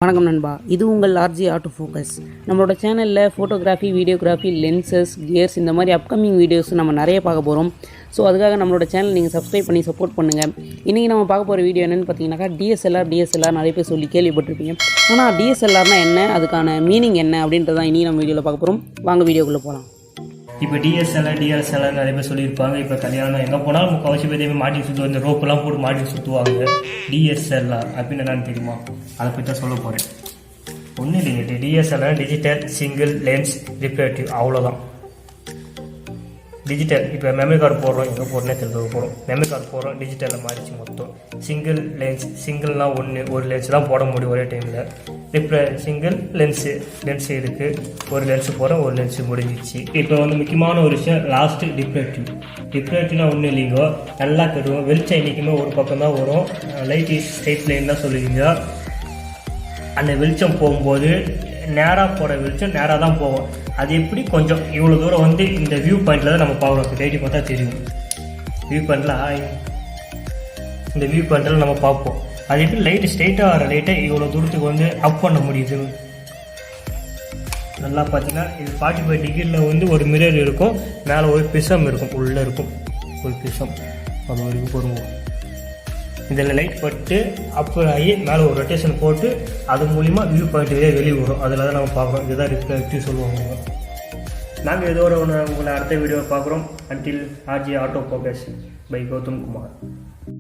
வணக்கம் நண்பா, இது உங்கள் ஆர்ஜி ஆட்டோ ஃபோக்கஸ். நம்மளோட சேனலில் ஃபோட்டோகிராஃபி, வீடியோகிராஃபி, லென்சஸ், கியர்ஸ் இந்த மாதிரி அப்கமிங் வீடியோஸ் நம்ம நிறைய பார்க்க போகிறோம். ஸோ அதுக்காக நம்மளோட சேனல் நீங்கள் சப்ஸ்கிரைப் பண்ணி சப்போர்ட் பண்ணுங்கள். இன்றைக்கி நம்ம பார்க்க போகிற வீடியோ என்னென்னு பார்த்தீங்கன்னாக்கா டிஎஸ்எல்ஆர் நிறைய பேர் சொல்லி கேள்விப்பட்டிருப்பீங்க. ஆனால் டிஎஸ்எல்ஆர்னால் என்ன, அதுக்கான மீனிங் என்ன அப்படின்றதான் இன்றைக்கி நம்ம வீடியோவில் பார்க்க போகிறோம். வாங்க வீடியோக்குள்ளே போகலாம். இப்போ டிஎஸ்எல்ஆர் நிறைய பேர் சொல்லியிருப்பாங்க. இப்போ கல்யாணம் எங்கே போனாலும் முக்கால்வாசி பேர் மாட்டி சுற்றுவாங்க, இந்த ரோப்பெல்லாம் போட்டு மாட்டி சுற்றுவாங்க. டிஎஸ்எல்ஆர் அப்படின்னு என்னன்னு தெரியுமா? அதை பற்றி தான் சொல்ல போகிறேன். ஒன்றும் இல்லைங்க, DSLR digital single lens refractive, அவ்வளோதான். டிஜிட்டல் இப்போ மெமரி கார்டு போடுறோம், எங்கே போடுறோன்னே தெரிஞ்சு போகிறோம். மெமரி கார்டு போடுறோம், டிஜிட்டலில் மாறிச்சு மொத்தம். சிங்கிள் லென்ஸ், சிங்கிள்னால் ஒரு லென்ஸ் தான் போட முடியும் ஒரே டைமில். சிங்கிள் லென்ஸு இருக்குது, ஒரு லென்ஸு போகிறோம், ஒரு லென்ஸு முடிஞ்சிச்சு. இப்போ முக்கியமான ஒரு விஷயம், லாஸ்ட்டு டிஃப்ராக்டிவ்னா ஒன்றும் இல்லைங்கோ, நல்லா கட்டுவோம். வெளிச்சம் இன்றைக்குமே ஒரு பக்கம் தான் வரும். லைட் இஸ் ஸ்ட்ரெயிட் லைன் தான் சொல்லுவீங்க. அந்த வெளிச்சம் போகும்போது நேராக போகிற வெளிச்சம் நேராக தான் போவோம். அது எப்படி கொஞ்சம் இவ்வளோ தூரம் இந்த வியூ பாயிண்டில் தான் நம்ம பார்க்குறோம். லைட்டு பார்த்தா தெரியும். வியூ பாயிண்டில் இந்த வியூ பாயிண்டில் நம்ம பார்ப்போம். அது எப்படி லைட்டு ஸ்ட்ரெயிட்டாக வர லைட்டை இவ்வளோ தூரத்துக்கு அப் பண்ண முடியுது. நல்லா பார்த்தீங்கன்னா இது 45 டிகிரியில் ஒரு மிரர் இருக்கும், மேலே ஒரு பிசம் இருக்கும், உள்ளே இருக்கும் ஒரு பிசம். அது வரைக்கும் பொருவோம். இதில் லைட் பட்டு அப்போ ஆகி மேலே ஒரு ரொட்டேஷன் போட்டு அது மூலிமா வியூ பாயிண்ட் வெளியே வரும். அதில் தான் நம்ம பார்க்குறோம். இதுதான் ரிஃப்ராக்டிவ் சொல்லுவாங்க. நாங்கள் இதோட உங்களை அடுத்த வீடியோவை பார்க்குறோம். Until RG auto focus by Gautam Kumar.